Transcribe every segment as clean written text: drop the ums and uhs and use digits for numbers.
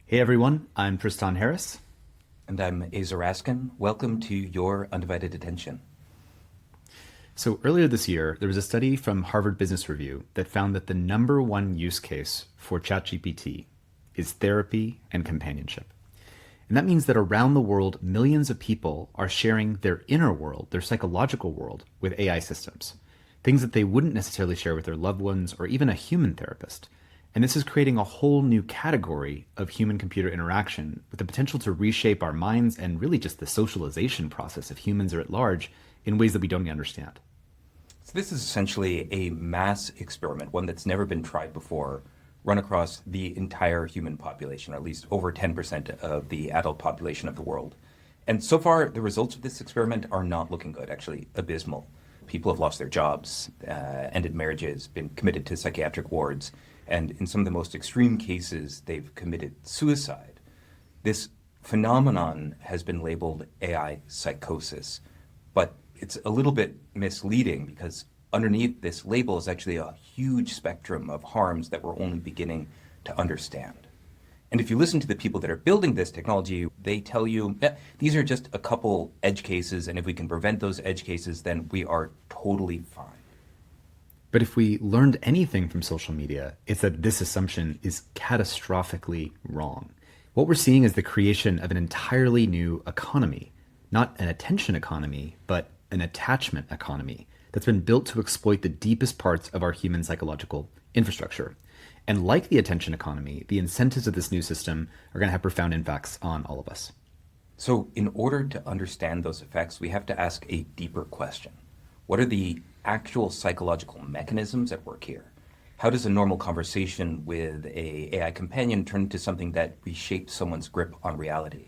Hey everyone, I'm Tristan Harris. And I'm Aza Raskin. Welcome to Your Undivided Attention. So earlier this year, there was a study from Harvard Business Review that found that the number one use case for ChatGPT is therapy and companionship. And that means that around the world, millions of people are sharing their inner world, their psychological world, with AI systems. Things that they wouldn't necessarily share with their loved ones or even a human therapist. And this is creating a whole new category of human computer interaction with the potential to reshape our minds and really just the socialization process of humans at large in ways that we don't even understand. So this is essentially a mass experiment, one that's never been tried before, run across the entire human population, or at least over 10% of the adult population of the world. And so far, the results of this experiment are not looking good, actually abysmal. People have lost their jobs, ended marriages, been committed to psychiatric wards, and in some of the most extreme cases, they've committed suicide. This phenomenon has been labeled AI psychosis, but it's a little bit misleading because underneath this label is actually a huge spectrum of harms that we're only beginning to understand. And if you listen to the people that are building this technology, they tell you, these are just a couple edge cases, and if we can prevent those edge cases, then we are totally fine. But if we learned anything from social media, it's that this assumption is catastrophically wrong. What we're seeing is the creation of an entirely new economy, not an attention economy, but an attachment economy that's been built to exploit the deepest parts of our human psychological infrastructure. And like the attention economy, the incentives of this new system are going to have profound impacts on all of us. So in order to understand those effects, we have to ask a deeper question. What are the actual psychological mechanisms at work here? How does a normal conversation with an AI companion turn into something that reshapes someone's grip on reality?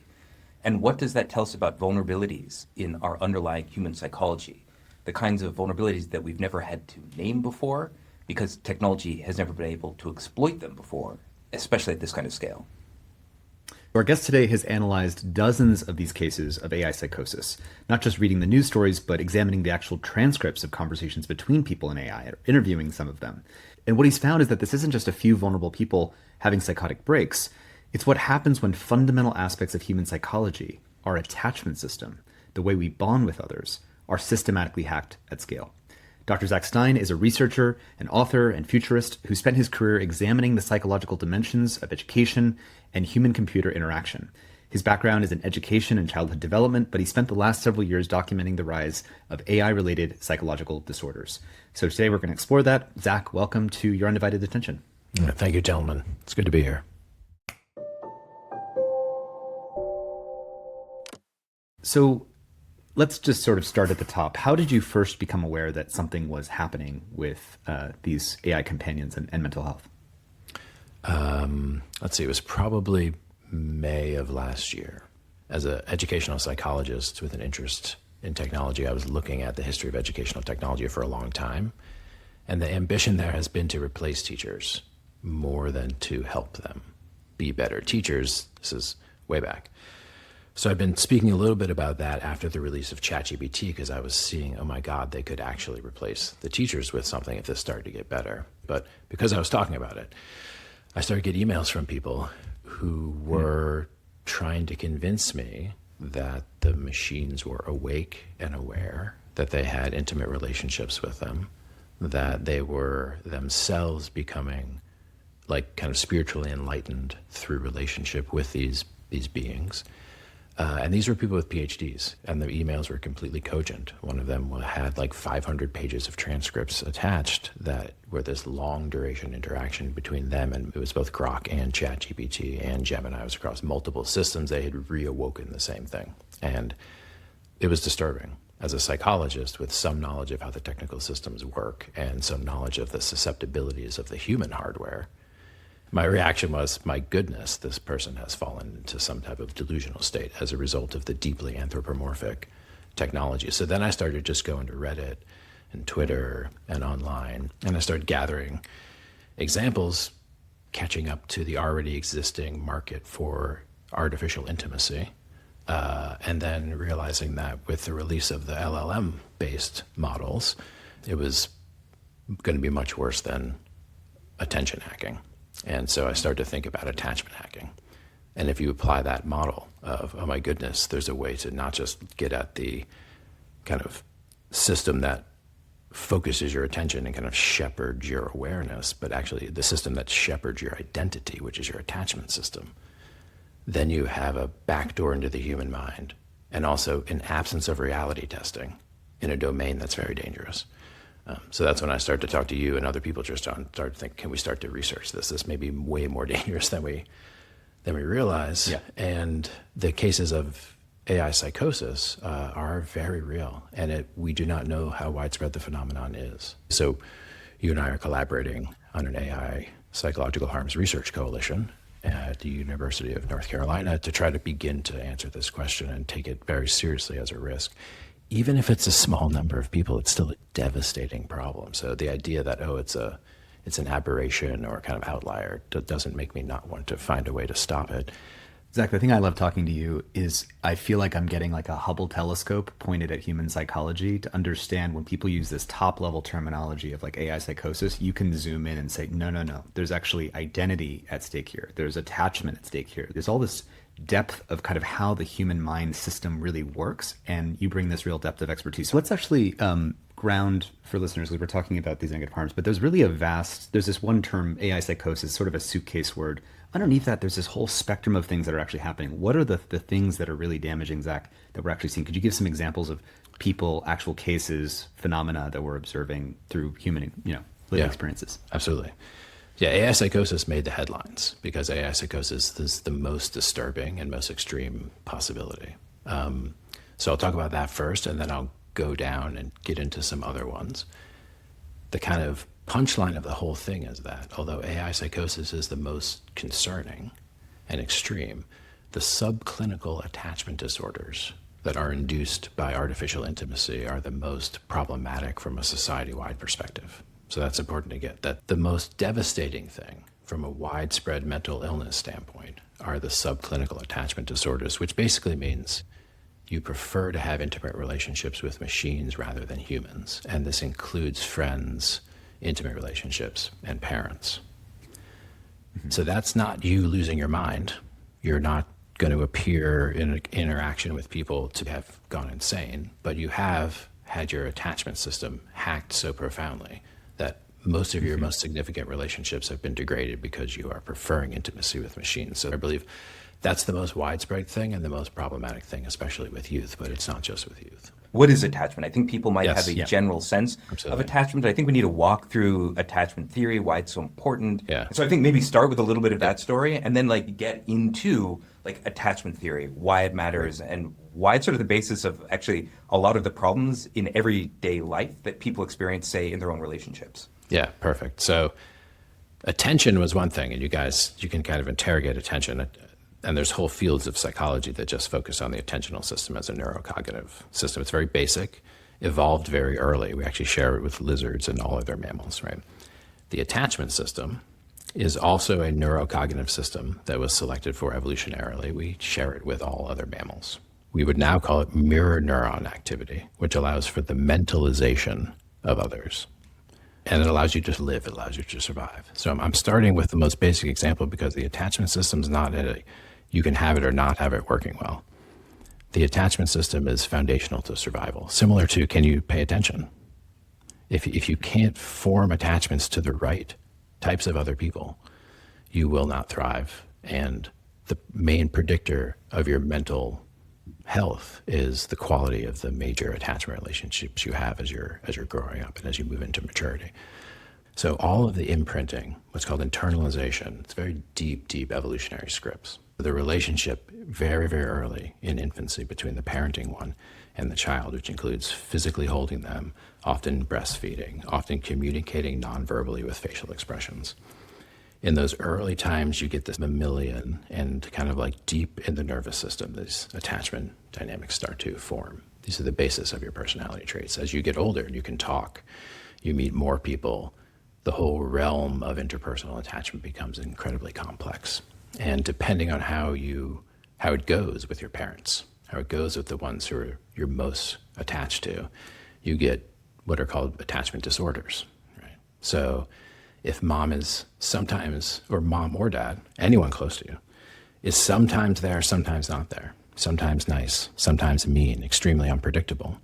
And what does that tell us about vulnerabilities in our underlying human psychology? The kinds of vulnerabilities that we've never had to name before because technology has never been able to exploit them before, especially at this kind of scale. Our guest today has analyzed dozens of these cases of AI psychosis, not just reading the news stories, but examining the actual transcripts of conversations between people and AI, or interviewing some of them. And what he's found is that this isn't just a few vulnerable people having psychotic breaks. It's what happens when fundamental aspects of human psychology, our attachment system, the way we bond with others, are systematically hacked at scale. Dr. Zak Stein is a researcher, an author, and futurist who spent his career examining the psychological dimensions of education and human-computer interaction. His background is in education and childhood development, but he spent the last several years documenting the rise of AI-related psychological disorders. So today we're going to explore that. Zak, welcome to Your Undivided Attention. Thank you, gentlemen. It's good to be here. So let's just sort of start at the top. How did you first become aware that something was happening with these AI companions and mental health? Let's see, it was probably May of last year. As an educational psychologist with an interest in technology, I was looking at the history of educational technology for a long time. And the ambition there has been to replace teachers more than to help them be better teachers. This is way back. So I've been speaking a little bit about that after the release of ChatGPT because I was seeing, oh my God, they could actually replace the teachers with something if this started to get better. But because I was talking about it, I started to get emails from people who were trying to convince me that the machines were awake and aware, that they had intimate relationships with them, that they were themselves becoming like kind of spiritually enlightened through relationship with these beings. And these were people with PhDs, and the emails were completely cogent. One of them had like 500 pages of transcripts attached that were this long duration interaction between them, and it was both Grok and ChatGPT and Gemini. It was across multiple systems. They had reawoken the same thing. And it was disturbing. As a psychologist with some knowledge of how the technical systems work and some knowledge of the susceptibilities of the human hardware, my reaction was, my goodness, this person has fallen into some type of delusional state as a result of the deeply anthropomorphic technology. So then I started just going to Reddit and Twitter and online, and I started gathering examples, catching up to the already existing market for artificial intimacy, and then realizing that with the release of the LLM-based models, it was going to be much worse than attention hacking. And so I started to think about attachment hacking. And if you apply that model of, oh my goodness, there's a way to not just get at the kind of system that focuses your attention and kind of shepherds your awareness, but actually the system that shepherds your identity, which is your attachment system, then you have a backdoor into the human mind, and also an absence of reality testing in a domain that's very dangerous. So that's when I start to talk to you and other people just start to think, can we start to research this? This may be way more dangerous than we realize. Yeah. And the cases of AI psychosis are very real, and we do not know how widespread the phenomenon is. So you and I are collaborating on an AI psychological harms research coalition at the University of North Carolina to try to begin to answer this question and take it very seriously as a risk. Even if it's a small number of people, it's still a devastating problem. So the idea that, it's an aberration or kind of outlier doesn't make me not want to find a way to stop it. Zach, the thing I love talking to you is I feel like I'm getting like a Hubble telescope pointed at human psychology to understand when people use this top level terminology of like AI psychosis, you can zoom in and say, no. There's actually identity at stake here. There's attachment at stake here. There's all this depth of kind of how the human mind system really works. And you bring this real depth of expertise. So let's actually ground for listeners, because we're talking about these negative harms, but there's really there's this one term, AI psychosis, sort of a suitcase word. Underneath that, there's this whole spectrum of things that are actually happening. What are the things that are really damaging, Zach, that we're actually seeing? Could you give some examples of people, actual cases, phenomena that we're observing through human, living experiences? Absolutely. Yeah, AI psychosis made the headlines because AI psychosis is the most disturbing and most extreme possibility. So I'll talk about that first, and then I'll go down and get into some other ones. The kind of punchline of the whole thing is that although AI psychosis is the most concerning and extreme, the subclinical attachment disorders that are induced by artificial intimacy are the most problematic from a society-wide perspective. So that's important to get, that the most devastating thing from a widespread mental illness standpoint are the subclinical attachment disorders, which basically means you prefer to have intimate relationships with machines rather than humans. And this includes friends, intimate relationships, and parents. Mm-hmm. So that's not you losing your mind. You're not going to appear in an interaction with people to have gone insane, but you have had your attachment system hacked so profoundly that most of your most significant relationships have been degraded because you are preferring intimacy with machines. So I believe that's the most widespread thing and the most problematic thing, especially with youth, but it's not just with youth. What is attachment? I think people might have a general sense Absolutely. of attachment. I think we need to walk through attachment theory, why it's so important. Yeah. So I think maybe start with a little bit of that story and then get into attachment theory, why it matters, and why it's sort of the basis of actually a lot of the problems in everyday life that people experience, say, in their own relationships. Yeah, perfect. So attention was one thing, and you can kind of interrogate attention. And there's whole fields of psychology that just focus on the attentional system as a neurocognitive system. It's very basic, evolved very early. We actually share it with lizards and all other mammals, right? The attachment system is also a neurocognitive system that was selected for evolutionarily. We share it with all other mammals. We would now call it mirror neuron activity, which allows for the mentalization of others. And it allows you to live, it allows you to survive. So I'm starting with the most basic example because the attachment system is not you can have it or not have it working well. The attachment system is foundational to survival, similar to, can you pay attention? If you can't form attachments to the right types of other people, you will not thrive. And the main predictor of your mental health is the quality of the major attachment relationships you have as you're growing up and as you move into maturity. So all of the imprinting, what's called internalization, it's very deep evolutionary scripts. The relationship very, very early in infancy between the parenting one and the child, which includes physically holding them, often breastfeeding, often communicating non-verbally with facial expressions. In those early times, you get this mammalian and kind of deep in the nervous system, these attachment dynamics start to form. These are the basis of your personality traits. As you get older and you can talk, you meet more people, the whole realm of interpersonal attachment becomes incredibly complex. And depending on how it goes with your parents, how it goes with the ones who you're most attached to, you get what are called attachment disorders, right? So if mom is sometimes, or mom or dad, anyone close to you, is sometimes there, sometimes not there, sometimes nice, sometimes mean, extremely unpredictable.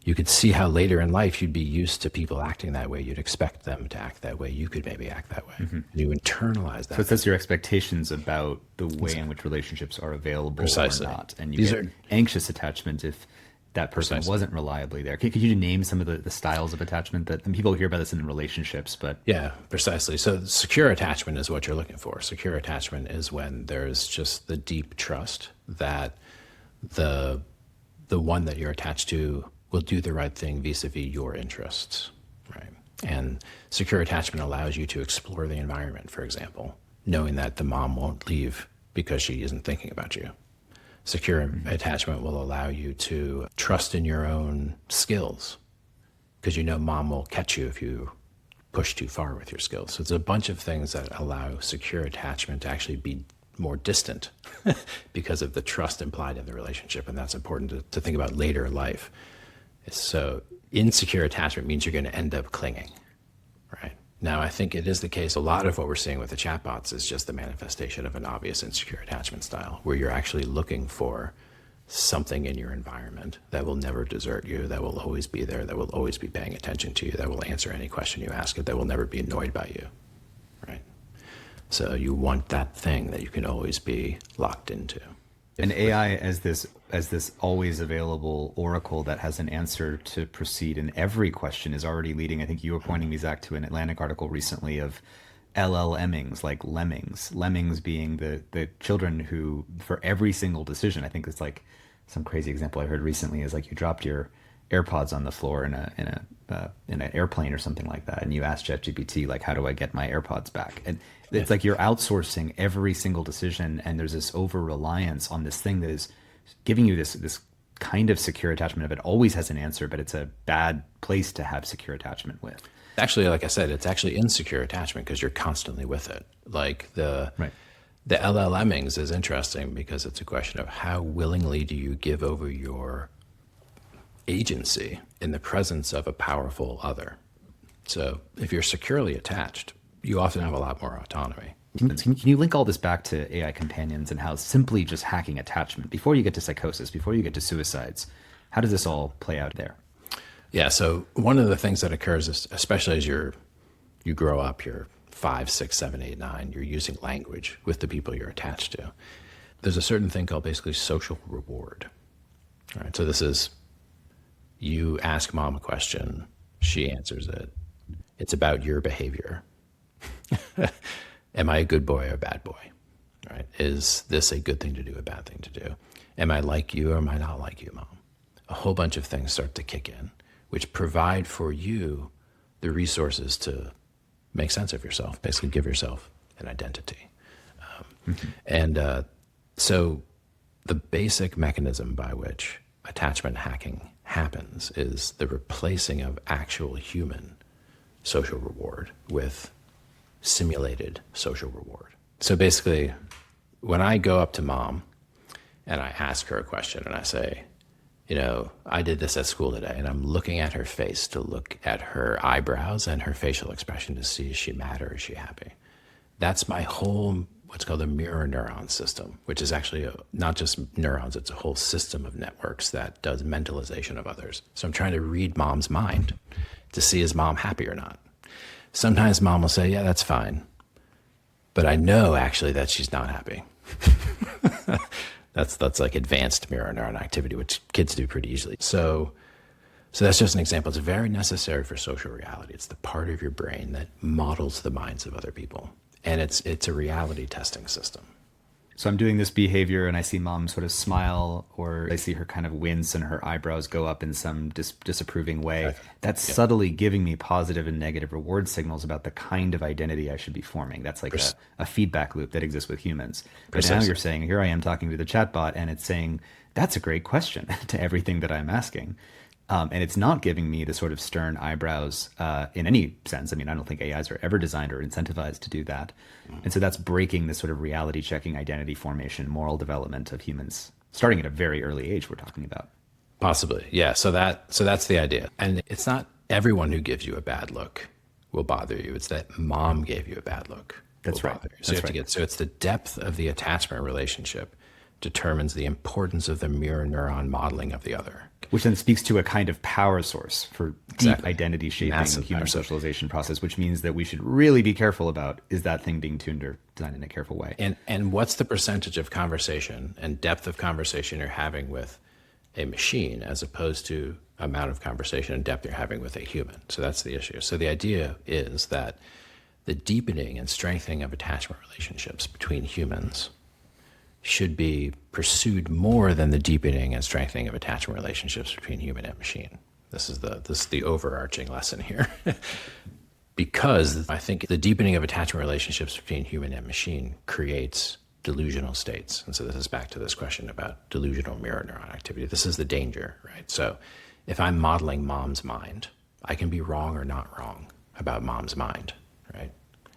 You could see how later in life you'd be used to people acting that way. You'd expect them to act that way. You could maybe act that way. You internalize that. So it sets your expectations about the way in which relationships are available Precisely. or not. And you These get are- anxious attachment if that person Precisely. wasn't reliably there. Could you name some of the styles of attachment that, and people hear about this in relationships, but Yeah, precisely. So secure attachment is what you're looking for. Secure attachment is when there's just the deep trust that the one that you're attached to will do the right thing vis-a-vis your interests, right? And secure attachment allows you to explore the environment, for example, knowing that the mom won't leave because she isn't thinking about you. Secure attachment will allow you to trust in your own skills because you know mom will catch you if you push too far with your skills. So it's a bunch of things that allow secure attachment to actually be more distant because of the trust implied in the relationship. And that's important to think about later in life. So insecure attachment means you're going to end up clinging, right? Now, I think it is the case. A lot of what we're seeing with the chatbots is just the manifestation of an obvious insecure attachment style, where you're actually looking for something in your environment that will never desert you, that will always be there, that will always be paying attention to you, that will answer any question you ask it, that will never be annoyed by you, right? So you want that thing that you can always be locked into. an AI as this always available oracle that has an answer to proceed in every question is already leading. I think you were pointing me, Zach, to an Atlantic article recently of LLMings, like lemmings. Lemmings being the children who, for every single decision, I think it's like some crazy example I heard recently is like you dropped your AirPods on the floor in an airplane or something like that, and you asked ChatGPT like, how do I get my AirPods back? And it's like you're outsourcing every single decision, and there's this over reliance on this thing that is giving you this kind of secure attachment of it always has an answer, but it's a bad place to have secure attachment with. Actually, like I said, it's actually insecure attachment because you're constantly with it. Like the LLMings is interesting because it's a question of how willingly do you give over your agency in the presence of a powerful other. So if you're securely attached, you often have a lot more autonomy. Can you link all this back to AI companions and how simply just hacking attachment, before you get to psychosis, before you get to suicides, how does this all play out there? Yeah, so one of the things that occurs, is, especially as you grow up, you're 5, 6, 7, 8, 9, you're using language with the people you're attached to. There's a certain thing called basically social reward. All right, so this is, you ask mom a question, she answers it. It's about your behavior. Am I a good boy or a bad boy? Right? Is this a good thing to do, a bad thing to do? Am I like you or am I not like you, mom? A whole bunch of things start to kick in, which provide for you the resources to make sense of yourself, basically give yourself an identity. So the basic mechanism by which attachment hacking happens is the replacing of actual human social reward with simulated social reward. So basically, when I go up to mom and I ask her a question and I say, you know, I did this at school today, and I'm looking at her face to look at her eyebrows and her facial expression to see is she mad or is she happy. That's my whole, what's called a mirror neuron system, which is actually not just neurons, it's a whole system of networks that does mentalization of others. So I'm trying to read mom's mind to see is mom happy or not. Sometimes mom will say, yeah, that's fine. But I know actually that she's not happy. That's like advanced mirror neuron activity, which kids do pretty easily. So that's just an example. It's very necessary for social reality. It's the part of your brain that models the minds of other people. And it's a reality testing system. So I'm doing this behavior and I see mom sort of smile, or I see her kind of wince and her eyebrows go up in some disapproving way. Okay. That's subtly giving me positive and negative reward signals about the kind of identity I should be forming. That's like a feedback loop that exists with humans. But now you're saying, here I am talking to the chatbot and it's saying, that's a great question to everything that I'm asking. And it's not giving me the sort of stern eyebrows in any sense. I mean, I don't think AIs are ever designed or incentivized to do that. And so that's breaking the sort of reality checking, identity formation, moral development of humans, starting at a very early age we're talking about. Possibly, yeah. So that's the idea. And it's not everyone who gives you a bad look will bother you. It's that mom gave you a bad look. That's will right. bother you. So you have to get, so it's the depth of the attachment relationship determines the importance of the mirror neuron modeling of the other. Which then speaks to a kind of power source for deep identity shaping Massive human power source. socialization process, which means that we should really be careful about, is that thing being tuned or designed in a careful way? And what's the percentage of conversation and depth of conversation you're having with a machine as opposed to amount of conversation and depth you're having with a human? So that's the issue. So the idea is that the deepening and strengthening of attachment relationships between humans should be pursued more than the deepening and strengthening of attachment relationships between human and machine. This is the overarching lesson here. Because I think the deepening of attachment relationships between human and machine creates delusional states. And so this is back to this question about delusional mirror neuron activity. This is the danger, right? So if I'm modeling mom's mind, I can be wrong or not wrong about mom's mind, right?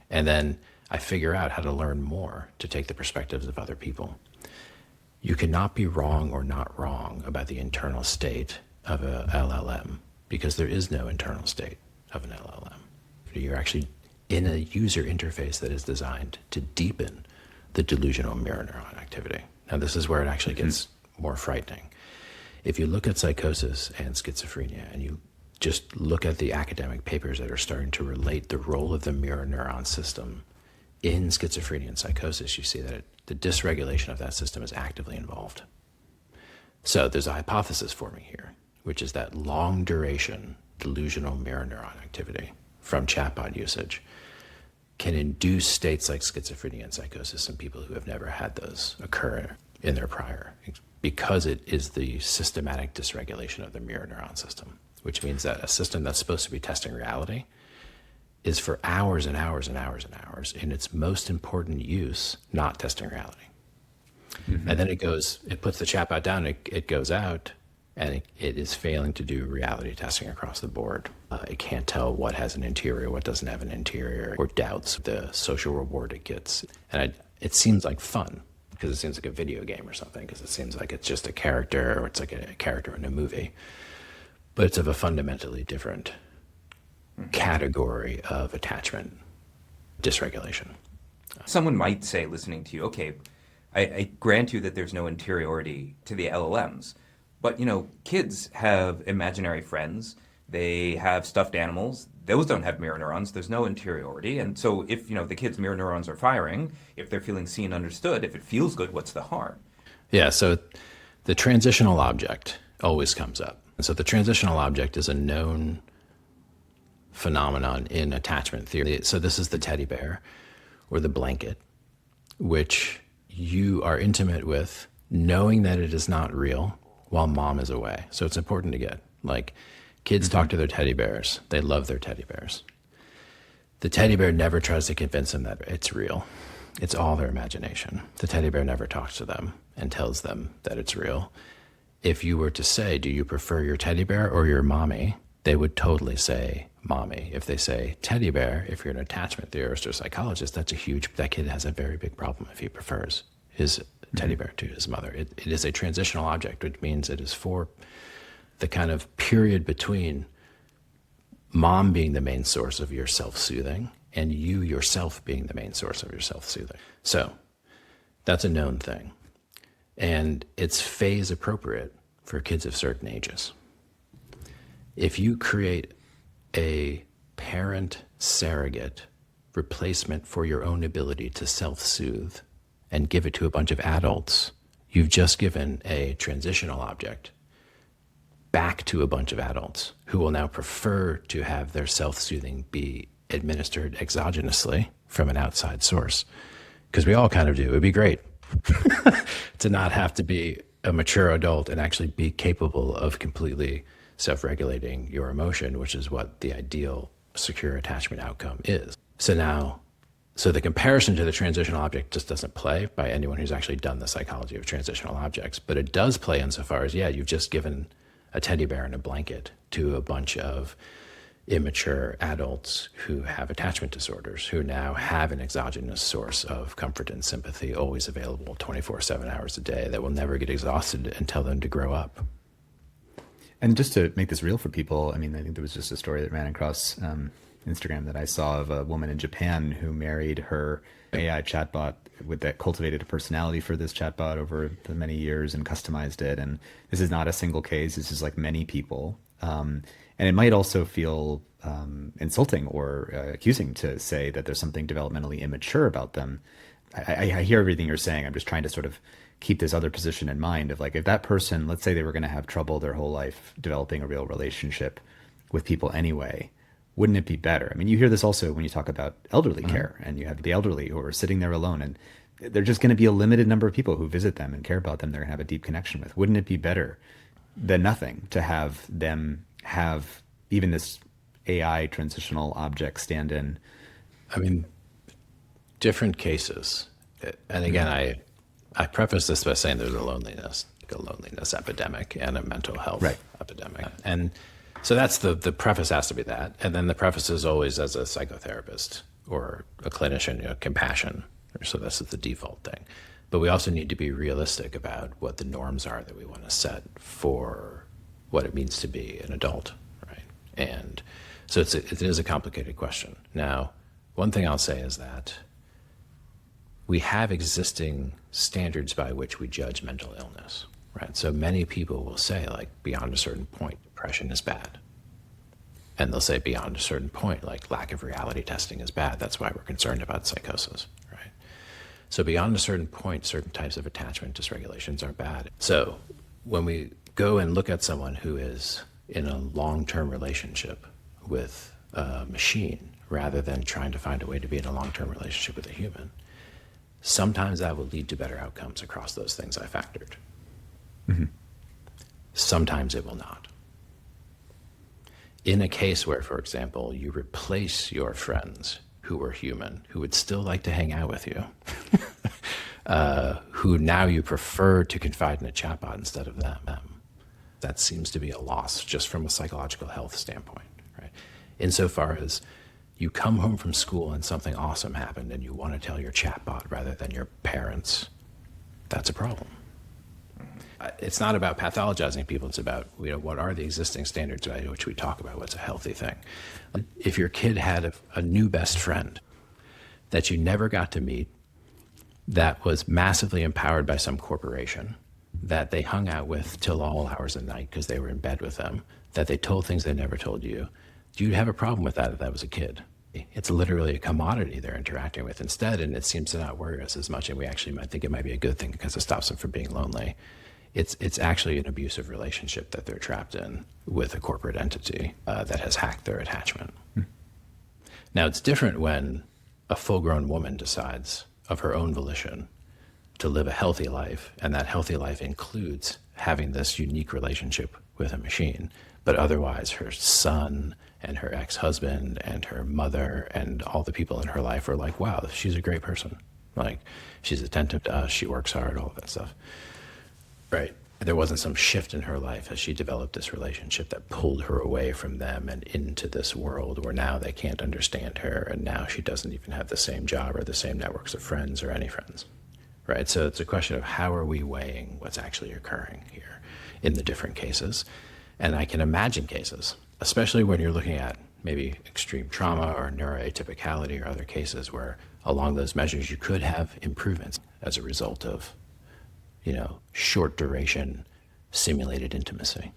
And then I figure out how to learn more to take the perspectives of other people. You cannot be wrong or not wrong about the internal state of a LLM because there is no internal state of an LLM. You're actually in a user interface that is designed to deepen the delusional mirror neuron activity. Now, this is where it actually gets more frightening. If you look at psychosis and schizophrenia and you just look at the academic papers that are starting to relate the role of the mirror neuron system in schizophrenia and psychosis, you see that the dysregulation of that system is actively involved. So there's a hypothesis forming here, which is that long duration delusional mirror neuron activity from chatbot usage can induce states like schizophrenia and psychosis in people who have never had those occur in their prior, because it is the systematic dysregulation of the mirror neuron system, which means that a system that's supposed to be testing reality is for hours and hours and hours and hours in its most important use, not testing reality. And then it puts the chatbot down, it goes out, and it is failing to do reality testing across the board. It can't tell what has an interior, what doesn't have an interior, or doubts the social reward it gets. And it seems like fun, because it seems like a video game or something, because it seems like it's just a character, or it's like a character in a movie. But it's of a fundamentally different category of attachment dysregulation. Someone might say, listening to you, okay, I grant you that there's no interiority to the LLMs, but kids have imaginary friends, they have stuffed animals, those don't have mirror neurons, there's no interiority, and so if the kids' mirror neurons are firing, if they're feeling seen, understood, if it feels good, what's the harm? Yeah, so the transitional object always comes up. And so the transitional object is a known phenomenon in attachment theory. So this is the teddy bear or the blanket, which you are intimate with, knowing that it is not real while mom is away. So it's important to get, like, kids talk to their teddy bears. They love their teddy bears. The teddy bear never tries to convince them that it's real. It's all their imagination. The teddy bear never talks to them and tells them that it's real. If you were to say, do you prefer your teddy bear or your mommy? They would totally say mommy. If they say teddy bear, if you're an attachment theorist or psychologist, that kid has a very big problem if he prefers his teddy bear to his mother. It is a transitional object, which means it is for the kind of period between mom being the main source of your self-soothing and you yourself being the main source of your self-soothing. So that's a known thing. And it's phase appropriate for kids of certain ages. If you create a parent surrogate replacement for your own ability to self-soothe and give it to a bunch of adults, you've just given a transitional object back to a bunch of adults who will now prefer to have their self-soothing be administered exogenously from an outside source. Because we all kind of do. It would be great to not have to be a mature adult and actually be capable of completely self-regulating your emotion, which is what the ideal secure attachment outcome is. So the comparison to the transitional object just doesn't play by anyone who's actually done the psychology of transitional objects, but it does play insofar as, you've just given a teddy bear and a blanket to a bunch of immature adults who have attachment disorders, who now have an exogenous source of comfort and sympathy always available 24/7 hours a day that will never get exhausted and tell them to grow up. And just to make this real for people, I think there was just a story that ran across Instagram that I saw of a woman in Japan who married her AI chatbot that cultivated a personality for this chatbot over the many years and customized it. And this is not a single case. This is like many people. And it might also feel insulting or accusing to say that there's something developmentally immature about them. I hear everything you're saying. I'm just trying to sort of keep this other position in mind of like, if that person, let's say they were going to have trouble their whole life developing a real relationship with people anyway, wouldn't it be better? I mean, you hear this also when you talk about elderly care, and you have the elderly who are sitting there alone, and they're just going to be a limited number of people who visit them and care about them. They're going to have a deep connection with. Wouldn't it be better than nothing to have them have even this AI transitional object stand in? I mean, different cases. And again, I preface this by saying there's a loneliness epidemic and a mental health epidemic. And so that's the preface has to be that. And then the preface is always, as a psychotherapist or a clinician, compassion. So that's the default thing. But we also need to be realistic about what the norms are that we want to set for what it means to be an adult, right? And so it is a complicated question. Now, one thing I'll say is that we have existing standards by which we judge mental illness, right? So many people will say, like, beyond a certain point, depression is bad. And they'll say beyond a certain point, like, lack of reality testing is bad. That's why we're concerned about psychosis, right? So beyond a certain point, certain types of attachment dysregulations are bad. So when we go and look at someone who is in a long-term relationship with a machine, rather than trying to find a way to be in a long-term relationship with a human, sometimes that will lead to better outcomes across those things I factored. Mm-hmm. Sometimes it will not. In a case where, for example, you replace your friends who were human, who would still like to hang out with you, who now you prefer to confide in a chatbot instead of them, that seems to be a loss just from a psychological health standpoint, right? Insofar as you come home from school and something awesome happened and you want to tell your chatbot rather than your parents, that's a problem. It's not about pathologizing people. It's about, what are the existing standards by which we talk about what's a healthy thing. If your kid had a new best friend that you never got to meet, that was massively empowered by some corporation, that they hung out with till all hours of the night because they were in bed with them, that they told things they never told you, do you have a problem with that if that was a kid? It's literally a commodity they're interacting with instead, and it seems to not worry us as much, and we actually might think it might be a good thing because it stops them from being lonely. It's actually an abusive relationship that they're trapped in with a corporate entity that has hacked their attachment. Now, it's different when a full-grown woman decides of her own volition to live a healthy life, and that healthy life includes having this unique relationship with a machine. But otherwise, her son and her ex-husband and her mother and all the people in her life are like, wow, she's a great person. Like, she's attentive to us, she works hard, all of that stuff. Right. There wasn't some shift in her life as she developed this relationship that pulled her away from them and into this world where now they can't understand her, and now she doesn't even have the same job or the same networks of friends or any friends. Right. So it's a question of how are we weighing what's actually occurring here in the different cases. And I can imagine cases, especially when you're looking at maybe extreme trauma or neuroatypicality or other cases where along those measures you could have improvements as a result of, short duration simulated intimacy,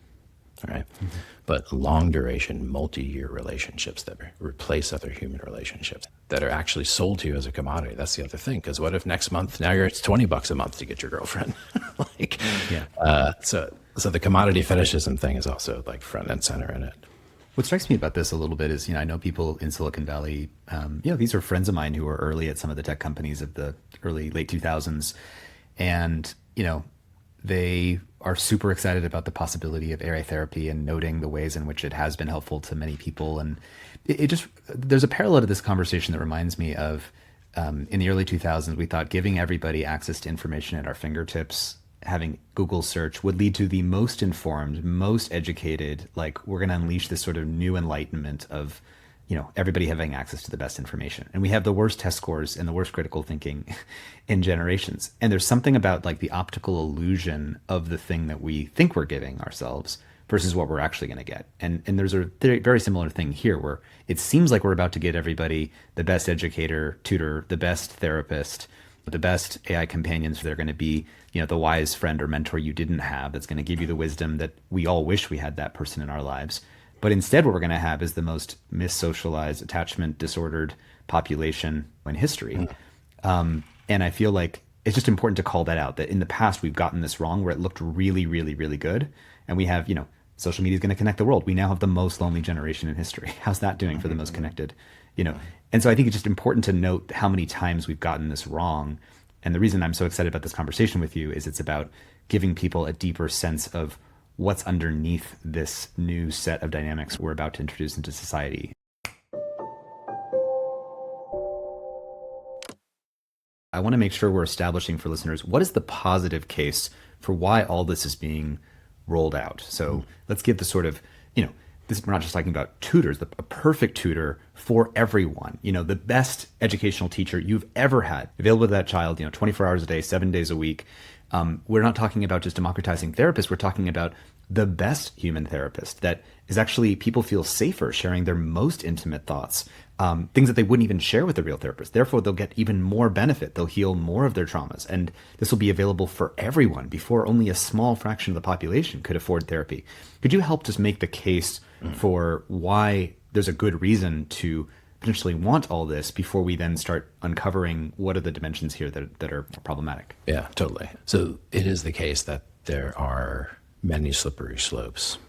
right? Mm-hmm. But long duration, multi-year relationships that replace other human relationships that are actually sold to you as a commodity. That's the other thing. Because what if next month, now it's $20 a month to get your girlfriend? So the commodity fetishism thing is also like front and center in it. What strikes me about this a little bit is, I know people in Silicon Valley, these are friends of mine who were early at some of the tech companies of the late 2000s. And, they are super excited about the possibility of AI therapy and noting the ways in which it has been helpful to many people. And there's a parallel to this conversation that reminds me of, in the early 2000s, we thought giving everybody access to information at our fingertips, having Google search would lead to the most informed, most educated, like we're going to unleash this sort of new enlightenment of, everybody having access to the best information. And we have the worst test scores and the worst critical thinking in generations. And there's something about like the optical illusion of the thing that we think we're giving ourselves, versus what we're actually going to get. And there's a very similar thing here where it seems like we're about to get everybody the best educator, tutor, the best therapist, the best AI companions. They're going to be, the wise friend or mentor you didn't have that's going to give you the wisdom that we all wish we had that person in our lives. But instead, what we're going to have is the most mis-socialized, attachment disordered population in history. And I feel like it's just important to call that out, that in the past, we've gotten this wrong where it looked really, really, really good. And we have, social media is going to connect the world. We now have the most lonely generation in history. How's that doing for the most connected? And so I think it's just important to note how many times we've gotten this wrong. And the reason I'm so excited about this conversation with you is it's about giving people a deeper sense of what's underneath this new set of dynamics we're about to introduce into society. I want to make sure we're establishing for listeners, what is the positive case for why all this is being rolled out? So let's give the sort of, this, we're not just talking about tutors, a perfect tutor for everyone, the best educational teacher you've ever had available to that child, 24 hours a day, 7 days a week. We're not talking about just democratizing therapists. We're talking about the best human therapist that is actually, people feel safer sharing their most intimate thoughts, things that they wouldn't even share with a real therapist. Therefore, they'll get even more benefit. They'll heal more of their traumas. And this will be available for everyone. Before, only a small fraction of the population could afford therapy. Could you help just make the case for why there's a good reason to potentially want all this before we then start uncovering what are the dimensions here that are problematic? Yeah, totally. So it is the case that there are many slippery slopes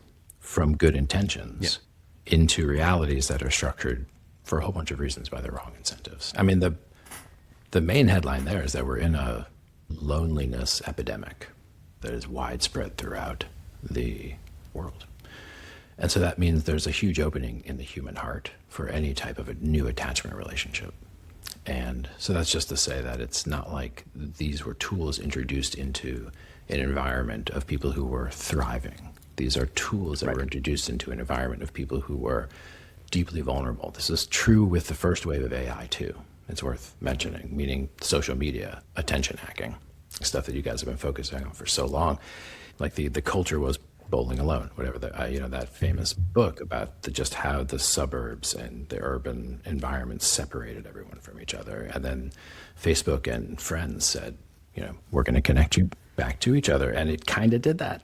from good intentions into realities that are structured for a whole bunch of reasons by the wrong incentives. I mean, the main headline there is that we're in a loneliness epidemic that is widespread throughout the world. And so that means there's a huge opening in the human heart for any type of a new attachment relationship. And so that's just to say that it's not like these were tools introduced into an environment of people who were thriving. These are tools that were introduced into an environment of people who were deeply vulnerable. This is true with the first wave of AI too. It's worth mentioning, meaning social media, attention hacking, stuff that you guys have been focusing on for so long. Like the culture was Bowling Alone, whatever, that famous book about just how the suburbs and the urban environments separated everyone from each other. And then Facebook and friends said, we're going to connect you back to each other. And it kind of did that.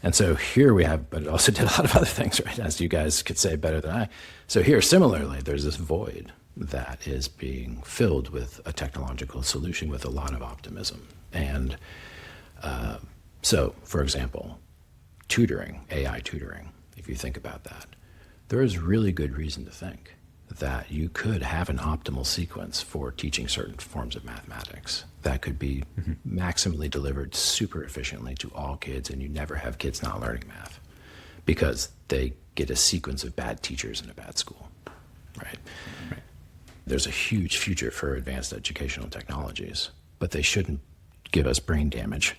And so here we have, but it also did a lot of other things, right? As you guys could say better than I. So here, similarly, there's this void that is being filled with a technological solution with a lot of optimism. And so, for example, tutoring, AI tutoring, if you think about that, there is really good reason to think that you could have an optimal sequence for teaching certain forms of mathematics that could be maximally delivered super efficiently to all kids, and you never have kids not learning math because they get a sequence of bad teachers in a bad school, right? There's a huge future for advanced educational technologies, but they shouldn't give us brain damage,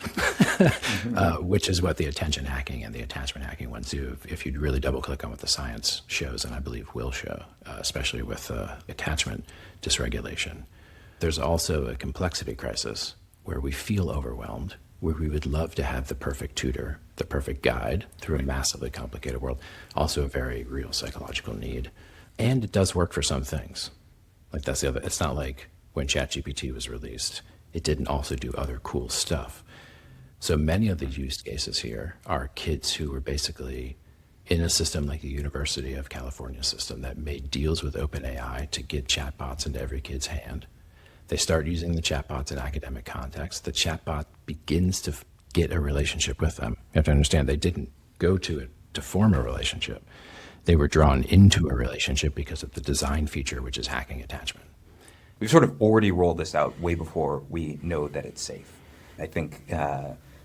which is what the attention hacking and the attachment hacking ones do. If you'd really double click on what the science shows, and I believe will show, especially with attachment dysregulation, there's also a complexity crisis where we feel overwhelmed, where we would love to have the perfect tutor, the perfect guide through a massively complicated world, also a very real psychological need. And it does work for some things. Like that's the other, it's not like when ChatGPT was released, it didn't also do other cool stuff. So many of the use cases here are kids who were basically in a system like the University of California system that made deals with OpenAI to get chatbots into every kid's hand. They start using the chatbots in academic context. The chatbot begins to get a relationship with them. You have to understand they didn't go to it to form a relationship. They were drawn into a relationship because of the design feature, which is hacking attachment. We've sort of already rolled this out way before we know that it's safe. I think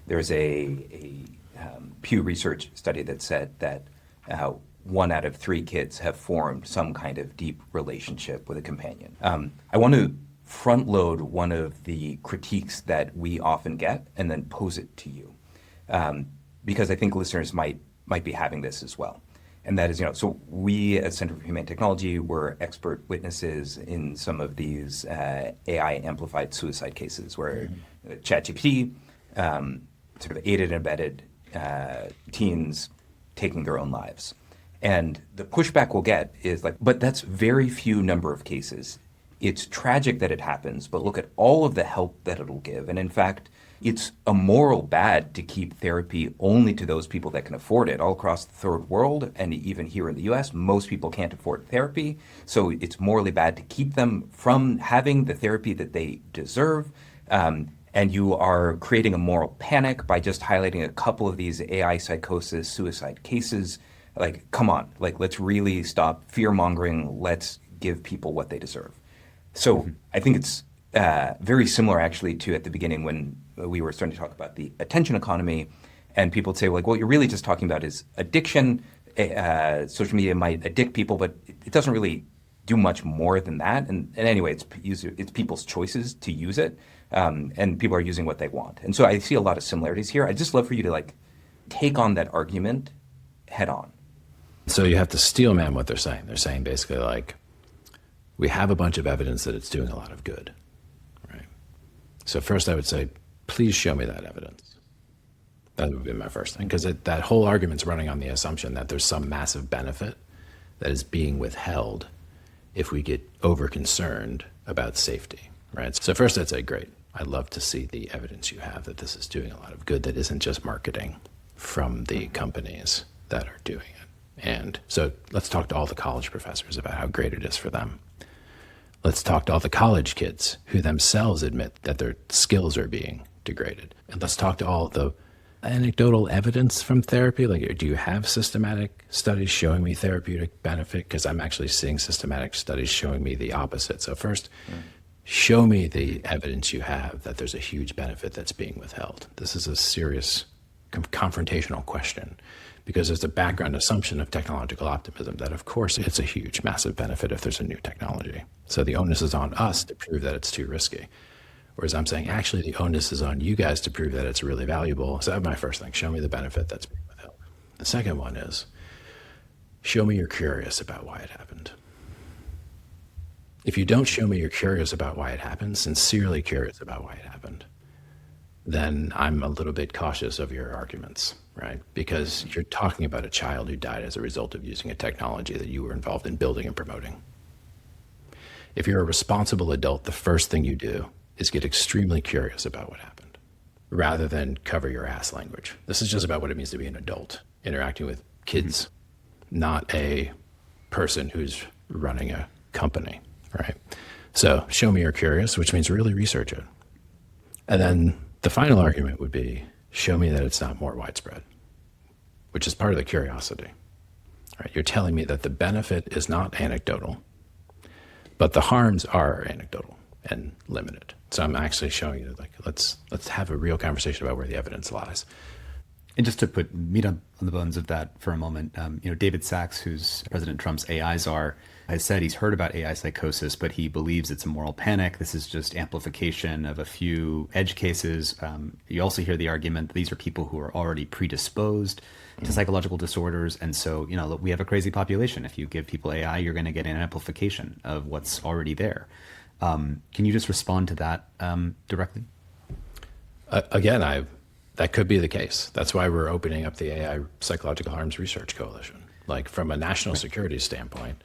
there's a Pew Research study that said that 1 out of 3 kids have formed some kind of deep relationship with a companion. I want to front load one of the critiques that we often get and then pose it to you, because I think listeners might be having this as well. And that is, so we at Center for Humane Technology were expert witnesses in some of these AI-amplified suicide cases where ChatGPT sort of aided and abetted teens taking their own lives. And the pushback we'll get is like, but that's very few number of cases. It's tragic that it happens, but look at all of the help that it'll give. And in fact, it's a moral bad to keep therapy only to those people that can afford it. All across the third world, and even here in the US, most people can't afford therapy. So it's morally bad to keep them from having the therapy that they deserve. And you are creating a moral panic by just highlighting a couple of these AI psychosis, suicide cases. Like, come on, like, let's really stop fear-mongering. Let's give people what they deserve. So I think it's very similar, actually, to at the beginning when we were starting to talk about the attention economy, and people would say, like, well, you're really just talking about is addiction. Social media might addict people, but it doesn't really do much more than that. And anyway, it's people's choices to use it, and people are using what they want. And so I see a lot of similarities here. I'd just love for you to like take on that argument head on. So you have to steel man what they're saying. They're saying basically like, we have a bunch of evidence that it's doing a lot of good, right? So first I would say, please show me that evidence. That would be my first thing, because that whole argument's running on the assumption that there's some massive benefit that is being withheld if we get over-concerned about safety, right? So first I'd say, great. I'd love to see the evidence you have that this is doing a lot of good that isn't just marketing from the companies that are doing it. And so let's talk to all the college professors about how great it is for them. Let's talk to all the college kids who themselves admit that their skills are being degraded. And let's talk to all the anecdotal evidence from therapy. Like, do you have systematic studies showing me therapeutic benefit? Because I'm actually seeing systematic studies showing me the opposite. So first, show me the evidence you have that there's a huge benefit that's being withheld. This is a serious confrontational question, because there's a background assumption of technological optimism that, of course, it's a huge, massive benefit if there's a new technology. So the onus is on us to prove that it's too risky. Whereas I'm saying, actually, the onus is on you guys to prove that it's really valuable. So that's my first thing. Show me the benefit that's being withheld. The second one is, show me you're curious about why it happened. If you don't show me you're curious about why it happened, sincerely curious about why it happened, then I'm a little bit cautious of your arguments, right? Because you're talking about a child who died as a result of using a technology that you were involved in building and promoting. If you're a responsible adult, the first thing you do is get extremely curious about what happened, rather than cover your ass language. This is just about what it means to be an adult, interacting with kids, not a person who's running a company, right? So show me you're curious, which means really research it. And then the final argument would be, show me that it's not more widespread, which is part of the curiosity. Right? You're telling me that the benefit is not anecdotal, but the harms are anecdotal and limited. So I'm actually showing you, like, let's have a real conversation about where the evidence lies. And just to put meat on the bones of that for a moment, David Sachs, who's President Trump's AI czar, has said he's heard about AI psychosis, but he believes it's a moral panic. This is just amplification of a few edge cases. You also hear the argument that these are people who are already predisposed to psychological disorders. And so, look, we have a crazy population. If you give people AI, you're going to get an amplification of what's already there. Can you just respond to that directly? Again, that could be the case. That's why we're opening up the AI Psychological Harms Research Coalition. Like, from a national security standpoint,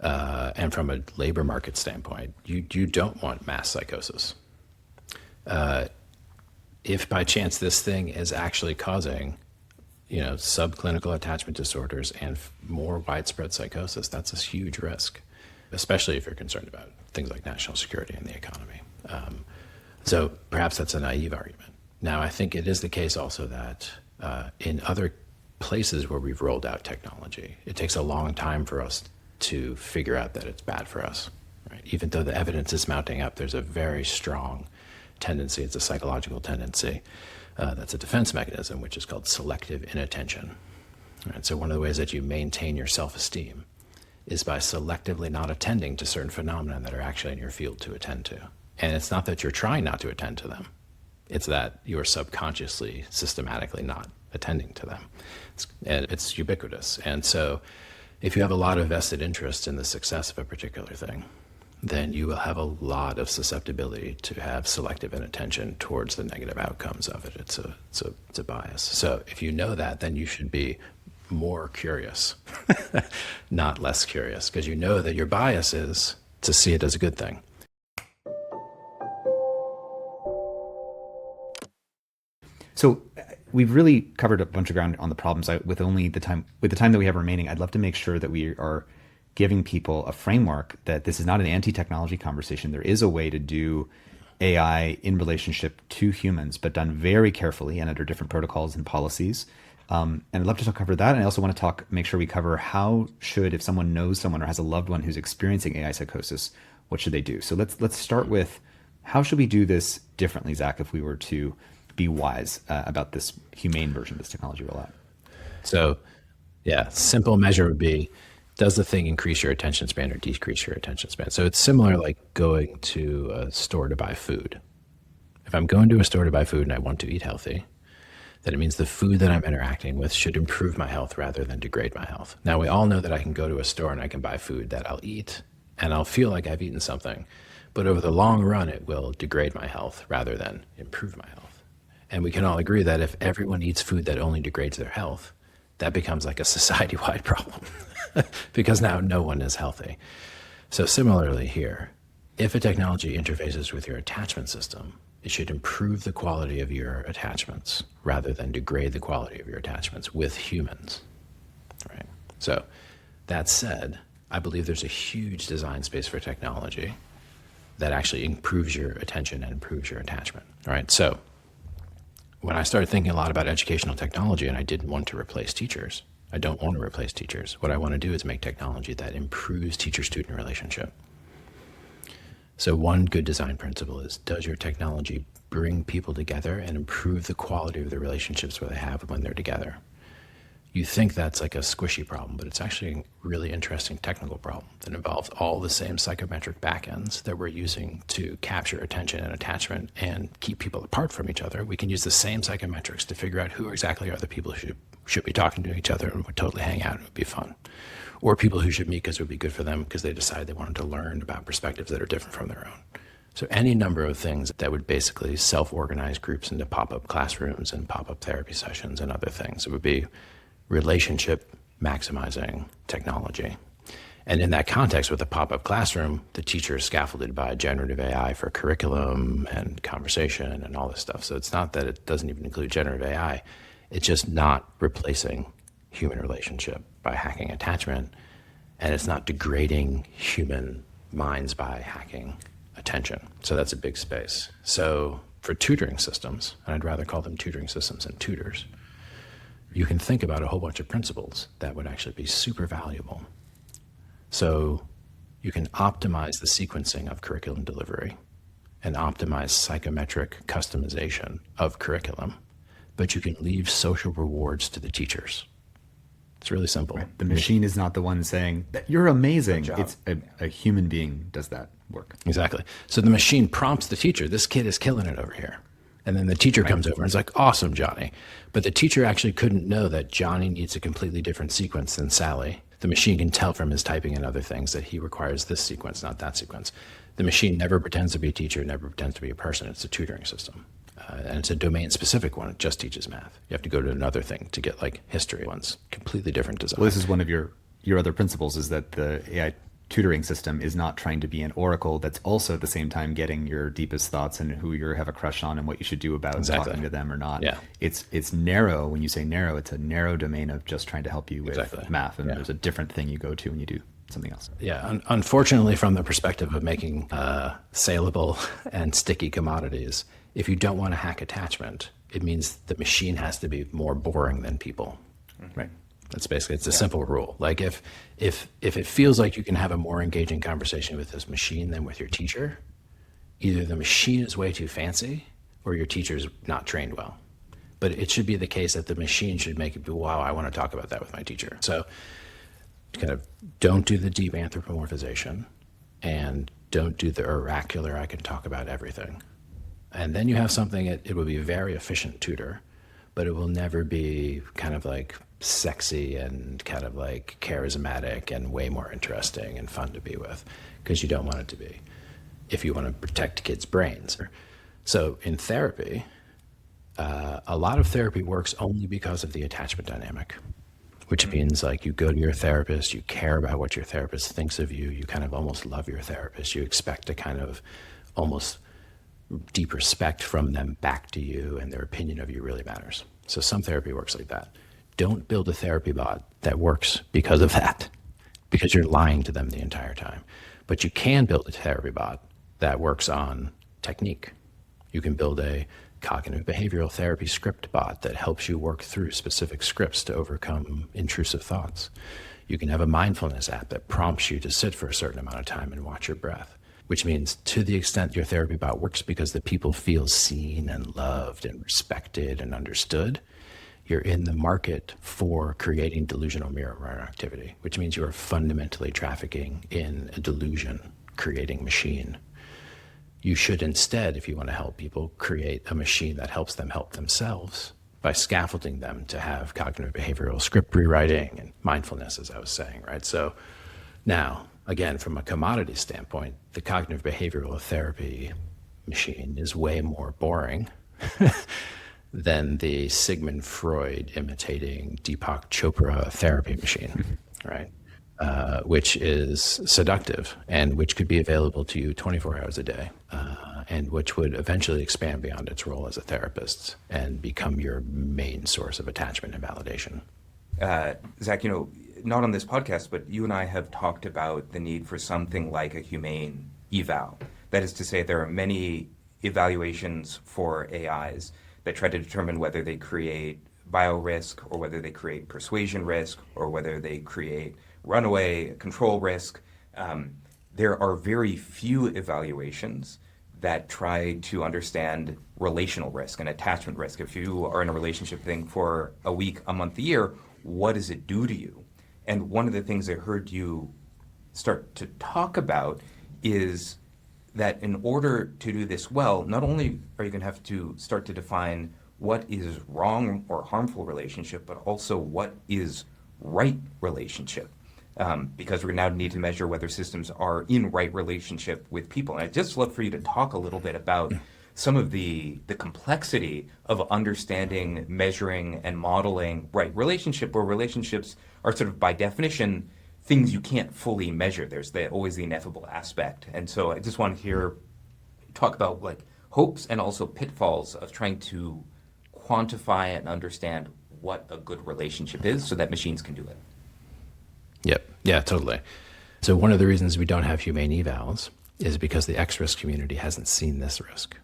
and from a labor market standpoint, you don't want mass psychosis. If by chance this thing is actually causing, subclinical attachment disorders and more widespread psychosis, that's a huge risk, especially if you're concerned about things like national security and the economy. So perhaps that's a naive argument. Now, I think it is the case also that in other places where we've rolled out technology, it takes a long time for us to figure out that it's bad for us, right? Even though the evidence is mounting up, there's a very strong tendency, it's a psychological tendency, that's a defense mechanism, which is called selective inattention. Right? So one of the ways that you maintain your self-esteem is by selectively not attending to certain phenomena that are actually in your field to attend to. And it's not that you're trying not to attend to them, it's that you're subconsciously, systematically not attending to them. It's ubiquitous. And so if you have a lot of vested interest in the success of a particular thing, then you will have a lot of susceptibility to have selective inattention towards the negative outcomes of it. It's a bias. So if you know that, then you should be more curious, not less curious, because you know that your bias is to see it as a good thing. So we've really covered a bunch of ground on the problems. With the time that we have remaining, I'd love to make sure that we are giving people a framework that this is not an anti-technology conversation. There is a way to do AI in relationship to humans, but done very carefully and under different protocols and policies. And I'd love to cover that. And I also want to make sure we cover if someone knows someone or has a loved one who's experiencing AI psychosis, what should they do? So let's start with, how should we do this differently, Zach, if we were to be wise about this humane version of this technology rollout? So yeah, simple measure would be, does the thing increase your attention span or decrease your attention span? So it's similar like going to a store to buy food. If I'm going to a store to buy food and I want to eat healthy, then it means the food that I'm interacting with should improve my health rather than degrade my health. Now, we all know that I can go to a store and I can buy food that I'll eat and I'll feel like I've eaten something, but over the long run, it will degrade my health rather than improve my health. And we can all agree that if everyone eats food that only degrades their health, that becomes like a society-wide problem because now no one is healthy. So similarly here, if a technology interfaces with your attachment system, it should improve the quality of your attachments rather than degrade the quality of your attachments with humans, right? So that said, I believe there's a huge design space for technology that actually improves your attention and improves your attachment, right? So when I started thinking a lot about educational technology and I didn't want to replace teachers, I don't want to replace teachers. What I want to do is make technology that improves teacher-student relationship. So one good design principle is, does your technology bring people together and improve the quality of the relationships where they have when they're together? You think that's like a squishy problem, but it's actually a really interesting technical problem that involves all the same psychometric backends that we're using to capture attention and attachment and keep people apart from each other. We can use the same psychometrics to figure out who exactly are the people who should be talking to each other and would totally hang out and it would be fun. Or people who should meet because it would be good for them because they decided they wanted to learn about perspectives that are different from their own. So any number of things that would basically self-organize groups into pop-up classrooms and pop-up therapy sessions and other things. It would be relationship maximizing technology. And in that context with a pop-up classroom, the teacher is scaffolded by generative AI for curriculum and conversation and all this stuff. So it's not that it doesn't even include generative AI. It's just not replacing human relationship by hacking attachment, and it's not degrading human minds by hacking attention. So that's a big space. So for tutoring systems, and I'd rather call them tutoring systems than tutors, you can think about a whole bunch of principles that would actually be super valuable. So you can optimize the sequencing of curriculum delivery and optimize psychometric customization of curriculum, but you can leave social rewards to the teachers. It's really simple. Right. The machine is not the one saying that you're amazing. Good job. It's a human being does that work. Exactly. So the machine prompts the teacher, this kid is killing it over here. And then the teacher comes over and is like, awesome, Johnny. But the teacher actually couldn't know that Johnny needs a completely different sequence than Sally. The machine can tell from his typing and other things that he requires this sequence, not that sequence. The machine never pretends to be a teacher, never pretends to be a person. It's a tutoring system. And it's a domain-specific one. It just teaches math. You have to go to another thing to get like history. One's completely different design. Well, this is one of your other principles, is that the AI tutoring system is not trying to be an oracle that's also at the same time getting your deepest thoughts and who you have a crush on and what you should do about talking to them or not. Yeah. It's narrow. When you say narrow, it's a narrow domain of just trying to help you with math. And Yeah. there's a different thing you go to when you do something else. Yeah, unfortunately, from the perspective of making saleable and sticky commodities, if you don't want to hack attachment, it means the machine has to be more boring than people. Right. That's basically, it's a simple rule. Like if it feels like you can have a more engaging conversation with this machine than with your teacher, either the machine is way too fancy or your teacher's not trained well. But it should be the case that the machine should make it be, wow, I want to talk about that with my teacher. So kind of don't do the deep anthropomorphization and don't do the oracular, I can talk about everything. And then you have something, it will be a very efficient tutor, but it will never be kind of like sexy and kind of like charismatic and way more interesting and fun to be with, because you don't want it to be, if you want to protect kids' brains. So in therapy, a lot of therapy works only because of the attachment dynamic. which means like you go to your therapist, you care about what your therapist thinks of you, you kind of almost love your therapist, you expect a kind of almost deep respect from them back to you, and their opinion of you really matters. So some therapy works like that. Don't build a therapy bot that works because of that, because you're lying to them the entire time. But you can build a therapy bot that works on technique. You can build a cognitive behavioral therapy script bot that helps you work through specific scripts to overcome intrusive thoughts. You can have a mindfulness app that prompts you to sit for a certain amount of time and watch your breath, which means to the extent your therapy bot works because the people feel seen and loved and respected and understood, you're in the market for creating delusional mirror activity, which means you are fundamentally trafficking in a delusion creating machine. You should instead, if you want to help people, create a machine that helps them help themselves by scaffolding them to have cognitive behavioral script rewriting and mindfulness, as I was saying, right? So now, again, from a commodity standpoint, the cognitive behavioral therapy machine is way more boring than the Sigmund Freud imitating Deepak Chopra therapy machine, right? Which is seductive and which could be available to you 24 hours a day, and which would eventually expand beyond its role as a therapist and become your main source of attachment and validation. Zach, not on this podcast, but you and I have talked about the need for something like a humane eval. That is to say, there are many evaluations for AIs that try to determine whether they create bio risk or whether they create persuasion risk or whether they create runaway control risk. There are very few evaluations that try to understand relational risk and attachment risk. If you are in a relationship thing for a week, a month, a year, what does it do to you? And one of the things I heard you start to talk about is that in order to do this well, not only are you going to have to start to define what is wrong or harmful relationship, but also what is right relationship. Because we now need to measure whether systems are in right relationship with people. And I'd just love for you to talk a little bit about some of the complexity of understanding, measuring, and modeling right relationship, where relationships are sort of by definition things you can't fully measure. There's always the ineffable aspect. And so I just want to talk about like hopes and also pitfalls of trying to quantify and understand what a good relationship is so that machines can do it. Yep. Yeah, totally. So one of the reasons we don't have humane evals is because the X-risk community hasn't seen this risk.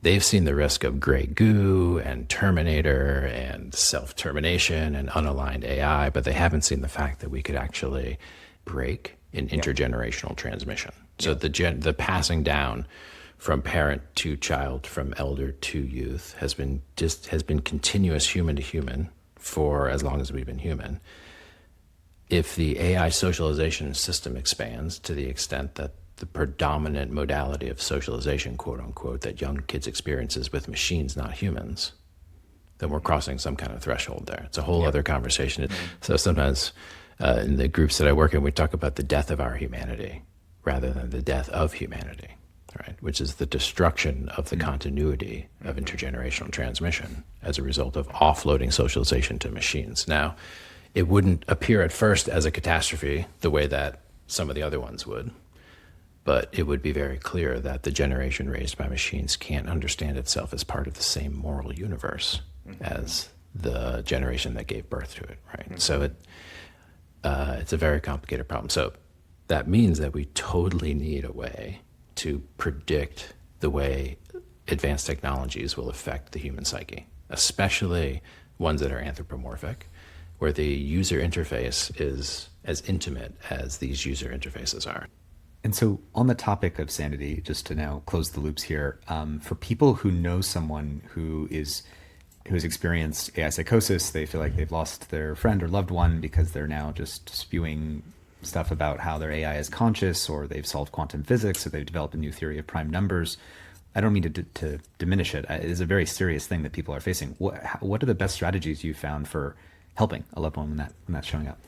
They've seen the risk of gray goo and Terminator and self-termination and unaligned AI, but they haven't seen the fact that we could actually break an intergenerational transmission. So the passing down from parent to child, from elder to youth has been continuous human to human for as long as we've been human. If the AI socialization system expands to the extent that the predominant modality of socialization, quote unquote, that young kids experiences with machines, not humans, then we're crossing some kind of threshold there. It's a whole other conversation. So sometimes in the groups that I work in, we talk about the death of our humanity rather than the death of humanity, right? Which is the destruction of the continuity of intergenerational transmission as a result of offloading socialization to machines. Now, it wouldn't appear at first as a catastrophe the way that some of the other ones would, but it would be very clear that the generation raised by machines can't understand itself as part of the same moral universe as the generation that gave birth to it, right? So it's a very complicated problem. So that means that we totally need a way to predict the way advanced technologies will affect the human psyche, especially ones that are anthropomorphic, where the user interface is as intimate as these user interfaces are. And so on the topic of sanity, just to now close the loops here, for people who know someone who has experienced AI psychosis, they feel like they've lost their friend or loved one because they're now just spewing stuff about how their AI is conscious, or they've solved quantum physics, or they've developed a new theory of prime numbers. I don't mean to diminish it. It is a very serious thing that people are facing. What are the best strategies you found for helping a loved one when that's showing up?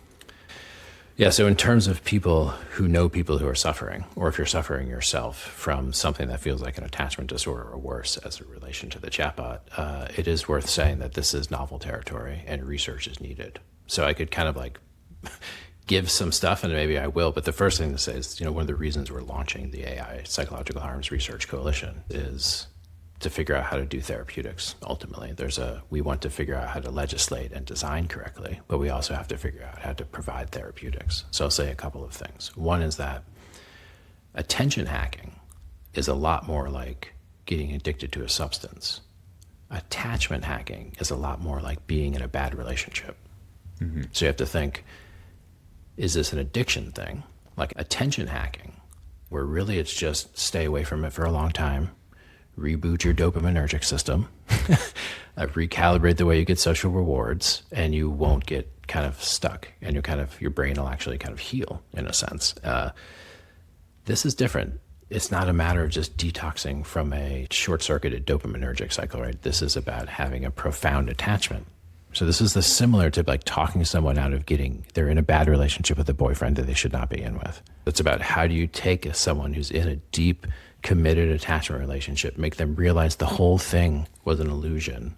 Yeah, so in terms of people who know people who are suffering, or if you're suffering yourself from something that feels like an attachment disorder or worse as a relation to the chatbot, it is worth saying that this is novel territory and research is needed. So I could kind of like give some stuff, and maybe I will. But the first thing to say is, one of the reasons we're launching the AI Psychological Harms Research Coalition is to figure out how to do therapeutics. Ultimately, we want to figure out how to legislate and design correctly, but we also have to figure out how to provide therapeutics. So I'll say a couple of things. One is that attention hacking is a lot more like getting addicted to a substance. Attachment hacking is a lot more like being in a bad relationship. Mm-hmm. So you have to think, is this an addiction thing? Like attention hacking, where really it's just stay away from it for a long time, reboot your dopaminergic system, recalibrate the way you get social rewards, and you won't get kind of stuck, and your brain will actually kind of heal in a sense. This is different. It's not a matter of just detoxing from a short-circuited dopaminergic cycle, right? This is about having a profound attachment. So this is similar to like talking someone out of they're in a bad relationship with a boyfriend that they should not be in with. It's about how do you take someone who's in a deep, committed attachment relationship, make them realize the whole thing was an illusion,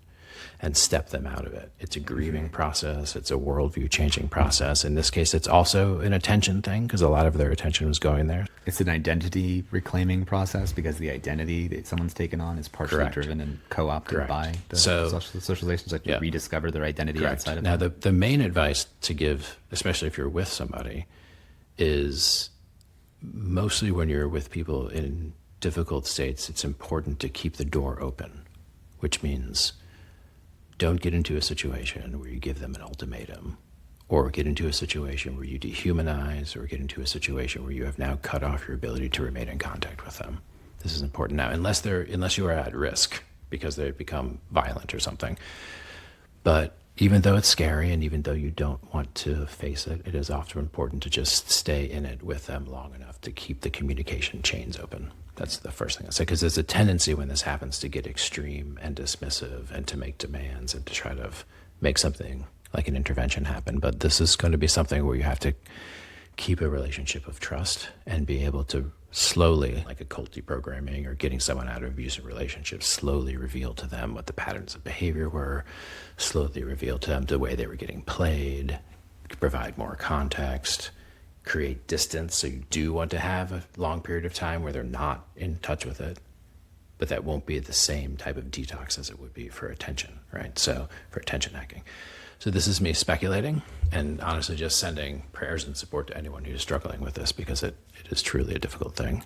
and step them out of it. It's a grieving process. It's a worldview changing process. In this case, it's also an attention thing because a lot of their attention was going there. It's an identity reclaiming process because the identity that someone's taken on is partially Correct. driven and co-opted Correct. by the social relations, like to rediscover their identity Correct. outside of now, them. the main advice to give, especially if you're with somebody, is mostly when you're with people in difficult states, it's important to keep the door open, which means don't get into a situation where you give them an ultimatum, or get into a situation where you dehumanize, or get into a situation where you have now cut off your ability to remain in contact with them. This is important now, unless you are at risk because they've become violent or something. But even though it's scary and even though you don't want to face it, it is often important to just stay in it with them long enough to keep the communication chains open. That's the first thing I say, because there's a tendency when this happens to get extreme and dismissive and to make demands and to try to make something like an intervention happen. But this is going to be something where you have to keep a relationship of trust and be able to slowly, like a cult deprogramming or getting someone out of abusive relationships, slowly reveal to them what the patterns of behavior were, slowly reveal to them the way they were getting played, provide more context, create distance. So you do want to have a long period of time where they're not in touch with it, but that won't be the same type of detox as it would be for attention, right? So for attention hacking. So this is me speculating and honestly just sending prayers and support to anyone who's struggling with this, because it is truly a difficult thing.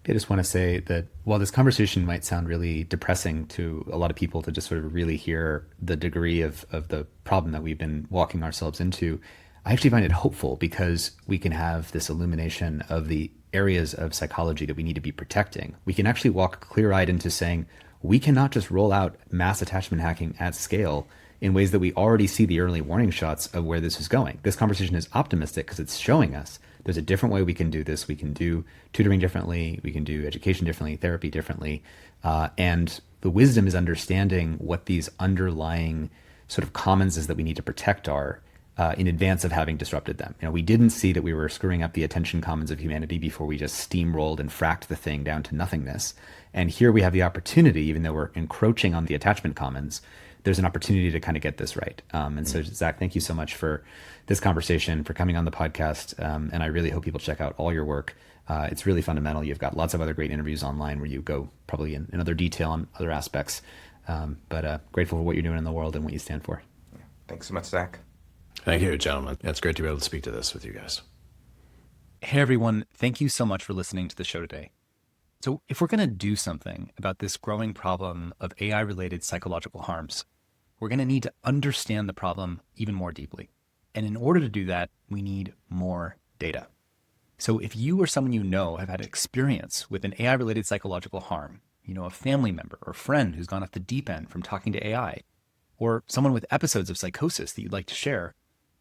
I just want to say that while this conversation might sound really depressing to a lot of people to just sort of really hear the degree of the problem that we've been walking ourselves into, I actually find it hopeful because we can have this illumination of the areas of psychology that we need to be protecting. We can actually walk clear-eyed into saying we cannot just roll out mass attachment hacking at scale in ways that we already see the early warning shots of where this is going. This conversation is optimistic because it's showing us there's a different way we can do this. We can do tutoring differently. We can do education differently, therapy differently. And the wisdom is understanding what these underlying sort of commons is that we need to protect are in advance of having disrupted them. We didn't see that we were screwing up the attention commons of humanity before we just steamrolled and fracked the thing down to nothingness. And here we have the opportunity, even though we're encroaching on the attachment commons, there's an opportunity to kind of get this right. So Zak, thank you so much for this conversation, for coming on the podcast. And I really hope people check out all your work. It's really fundamental. You've got lots of other great interviews online where you go probably in other detail on other aspects. But grateful for what you're doing in the world and what you stand for. Thanks so much, Zach. Thank you, gentlemen. It's great to be able to speak to this with you guys. Hey, everyone. Thank you so much for listening to the show today. So if we're going to do something about this growing problem of AI-related psychological harms, we're going to need to understand the problem even more deeply. And in order to do that, we need more data. So if you or someone you know have had experience with an AI-related psychological harm, a family member or friend who's gone off the deep end from talking to AI, or someone with episodes of psychosis that you'd like to share,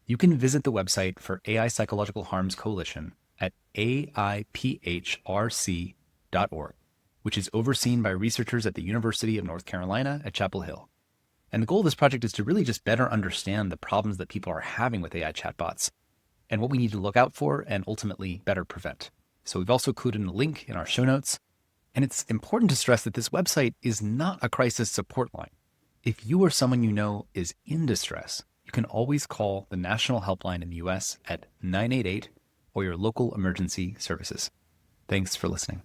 you can visit the website for AI Psychological Harms Coalition at aiphrc.org, which is overseen by researchers at the University of North Carolina at Chapel Hill. And the goal of this project is to really just better understand the problems that people are having with AI chatbots and what we need to look out for and ultimately better prevent. So we've also included a link in our show notes. And it's important to stress that this website is not a crisis support line. If you or someone you know is in distress, you can always call the national helpline in the US at 988 or your local emergency services. Thanks for listening.